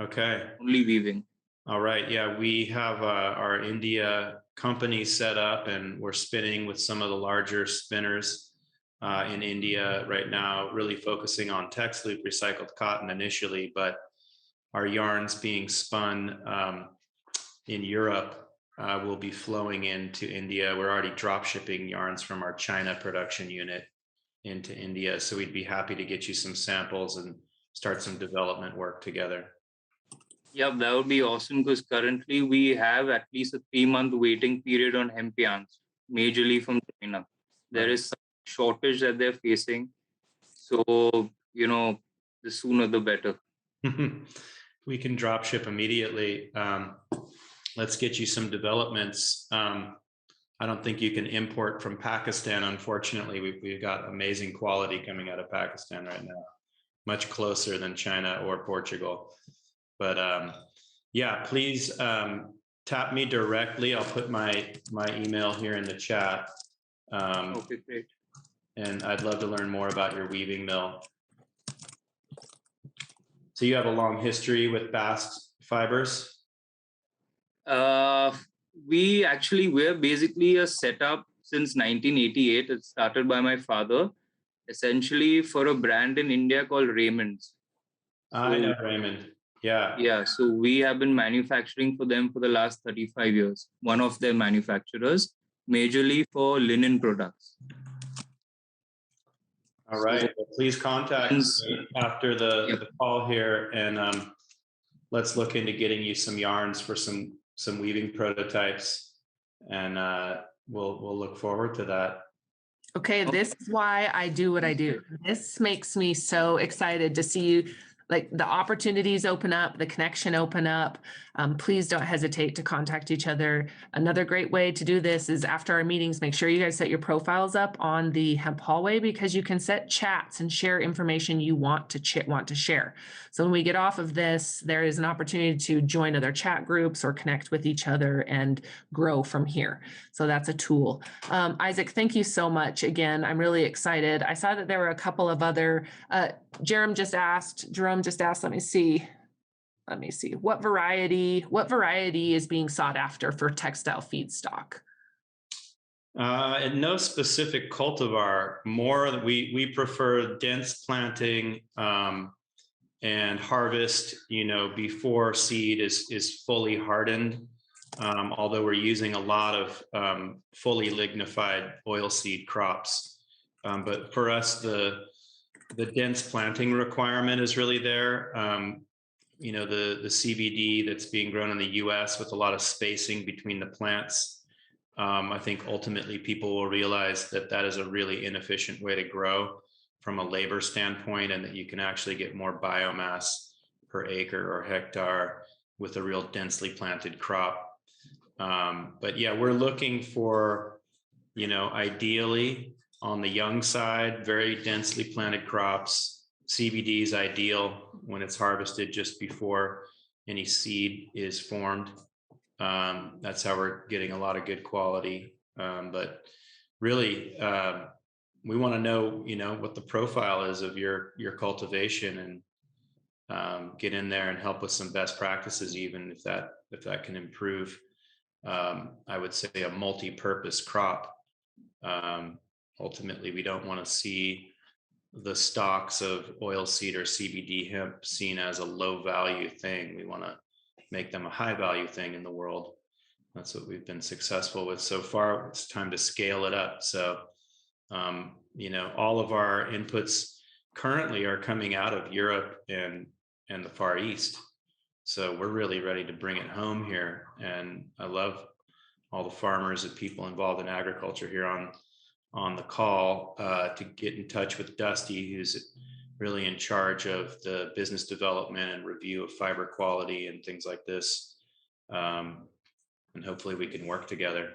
Okay. Only weaving. All right. Yeah, we have our India company set up, and we're spinning with some of the larger spinners in India right now, really focusing on text loop recycled cotton initially, but our yarns being spun in Europe will be flowing into India. We're already drop shipping yarns from our China production unit into India. So we'd be happy to get you some samples and start some development work together. Yeah, that would be awesome, because currently we have at least a 3-month waiting period on hemp yarns, majorly from China. There is some shortage that they're facing. So, the sooner the better. We can drop ship immediately. Let's get you some developments. I don't think you can import from Pakistan. Unfortunately, we've got amazing quality coming out of Pakistan right now, much closer than China or Portugal. But yeah, please tap me directly. I'll put my email here in the chat. Okay, great. And I'd love to learn more about your weaving mill. So you have a long history with bast fibers? We're basically a setup since 1988. It started by my father, essentially for a brand in India called Raymond's. I know Raymond. Yeah. Yeah. So we have been manufacturing for them for the last 35 years. One of their manufacturers, majorly for linen products. All right. Well, please contact me after the call here, and let's look into getting you some yarns for some weaving prototypes, and we'll look forward to that. Okay, this is why I do what I do. This makes me so excited to see you, like the opportunities open up, the connection open up. Please don't hesitate to contact each other. Another great way to do this is after our meetings, make sure you guys set your profiles up on the Hemp hallway, because you can set chats and share information you want to share. So when we get off of this, there is an opportunity to join other chat groups or connect with each other and grow from here. So that's a tool. Isaac, thank you so much. Again, I'm really excited. I saw that there were a couple of other, Jerome just asked, let me see. What variety is being sought after for textile feedstock? And no specific cultivar. More, we prefer dense planting and harvest, before seed is fully hardened. Although we're using a lot of fully lignified oilseed crops, but for us the dense planting requirement is really there. The CBD that's being grown in the US with a lot of spacing between the plants. I think ultimately people will realize that that is a really inefficient way to grow from a labor standpoint, and that you can actually get more biomass per acre or hectare with a real densely planted crop. But yeah, we're looking for, ideally on the young side, very densely planted crops. CBD is ideal when it's harvested just before any seed is formed. That's how we're getting a lot of good quality. But really, we want to know, what the profile is of your cultivation, and get in there and help with some best practices, even if that can improve. I would say a multi-purpose crop. Ultimately, we don't want to see the stalks of oilseed or CBD hemp seen as a low value thing. We want to make them a high value thing in the world. That's what we've been successful with so far. It's time to scale it up. So All of our inputs currently are coming out of Europe and the Far East. So we're really ready to bring it home here. And I love all the farmers and people involved in agriculture here on the call to get in touch with Dusty, who's really in charge of the business development and review of fiber quality and things like this. And hopefully we can work together.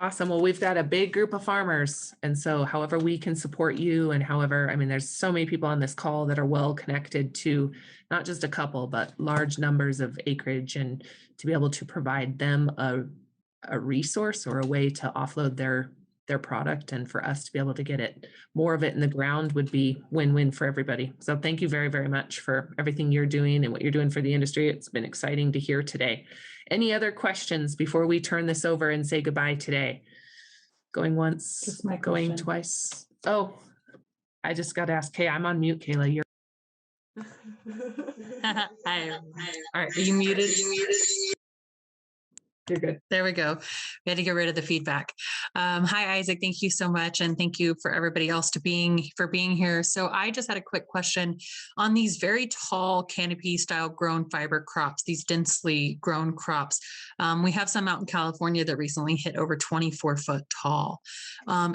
Awesome. Well, we've got a big group of farmers. And so however we can support you and however, I mean, there's so many people on this call that are well connected to not just a couple, but large numbers of acreage, and to be able to provide them a resource or a way to offload their product, and for us to be able to get it, more of it in the ground, would be win-win for everybody. So thank you very, very much for everything you're doing and what you're doing for the industry. It's been exciting to hear today. Any other questions before we turn this over and say goodbye today? Going once, Just my going question. twice. Oh, I just got to ask. Hey, I'm on mute, Kayla. You're Hi. all right. Are you muted? You're good. There we go. We had to get rid of the feedback. Hi, Isaac. Thank you so much. And thank you for everybody else for being here. So I just had a quick question on these very tall canopy style grown fiber crops, these densely grown crops. We have some out in California that recently hit over 24 foot tall.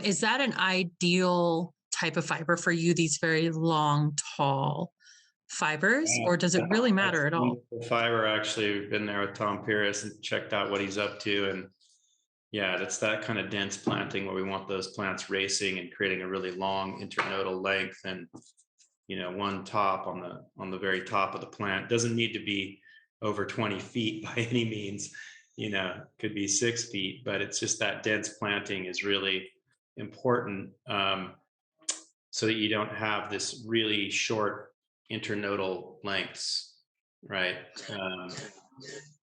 Is that an ideal type of fiber for you, these very long, tall fibers, or does it really matter at all? Fiber, actually, we've been there with Tom Pierce and checked out what he's up to. And yeah, that's that kind of dense planting where we want those plants racing and creating a really long internodal length. And, one top on the very top of the plant doesn't need to be over 20 feet by any means, could be 6 feet, but it's just that dense planting is really important, so that you don't have this really short internodal lengths, right?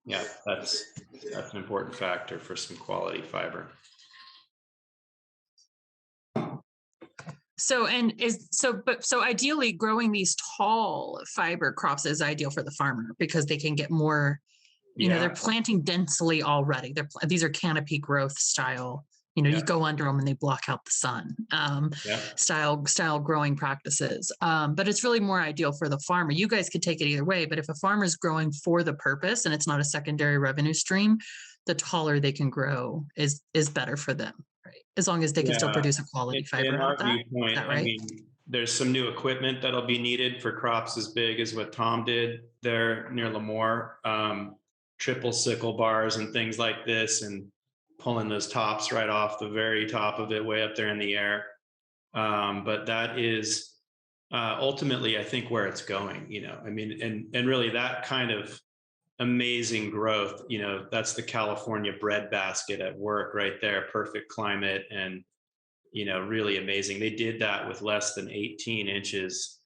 Yeah, that's an important factor for some quality fiber. So ideally growing these tall fiber crops is ideal for the farmer because they can get more, they're planting densely already. These are canopy growth style. You go under them and they block out the sun, style growing practices. But it's really more ideal for the farmer. You guys could take it either way, but if a farmer is growing for the purpose and it's not a secondary revenue stream, the taller they can grow is better for them, right? As long as they can still produce a quality fiber. In our viewpoint, right? I mean, there's some new equipment that'll be needed for crops as big as what Tom did there near Lemoore, triple sickle bars and things like this, and pulling those tops right off the very top of it way up there in the air. But that is ultimately, I think, where it's going, I mean, and really that kind of amazing growth, that's the California breadbasket at work right there, perfect climate and, really amazing. They did that with less than 18 inches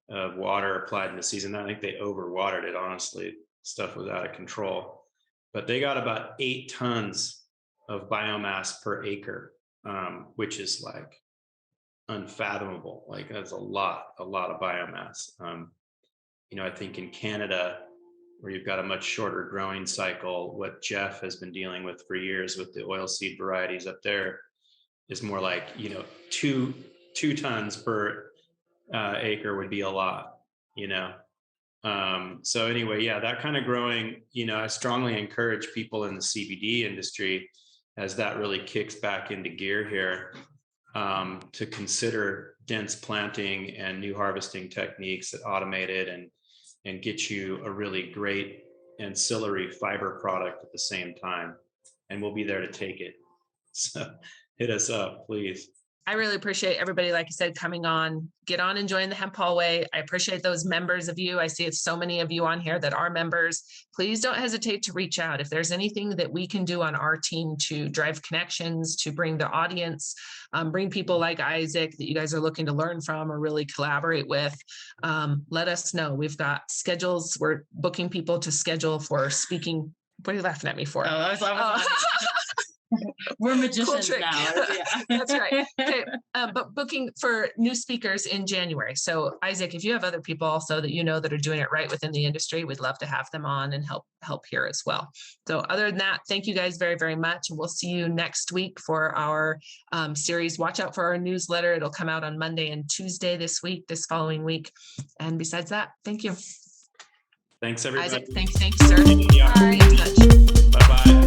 of water applied in the season. I think they overwatered it, honestly. Stuff was out of control, but they got about 8 tons of biomass per acre, which is like unfathomable. Like that's a lot of biomass. I think in Canada, where you've got a much shorter growing cycle, what Jeff has been dealing with for years with the oilseed varieties up there is more like, 2 tons per acre would be a lot, So anyway, that kind of growing, I strongly encourage people in the CBD industry, as that really kicks back into gear here, to consider dense planting and new harvesting techniques that automate it and get you a really great ancillary fiber product at the same time. And we'll be there to take it. So hit us up, please. I really appreciate everybody, like I said, coming on, get on and join the Hemp Hallway. I appreciate those members of you. I see it's so many of you on here that are members. Please don't hesitate to reach out. If there's anything that we can do on our team to drive connections, to bring the audience, bring people like Isaac that you guys are looking to learn from or really collaborate with, let us know. We've got schedules. We're booking people to schedule for speaking. What are you laughing at me for? Oh, I was laughing. We're magicians trick. now. Yeah. That's right. Okay. But booking for new speakers in January. So Isaac, if you have other people also that you know that are doing it right within the industry, we'd love to have them on and help here as well. So other than that, thank you guys very, very much. And we'll see you next week for our series. Watch out for our newsletter. It'll come out on Monday and Tuesday this following week. And besides that, thank you. Thanks, everybody. Isaac, thanks, sir. Yeah. Bye. Bye-bye.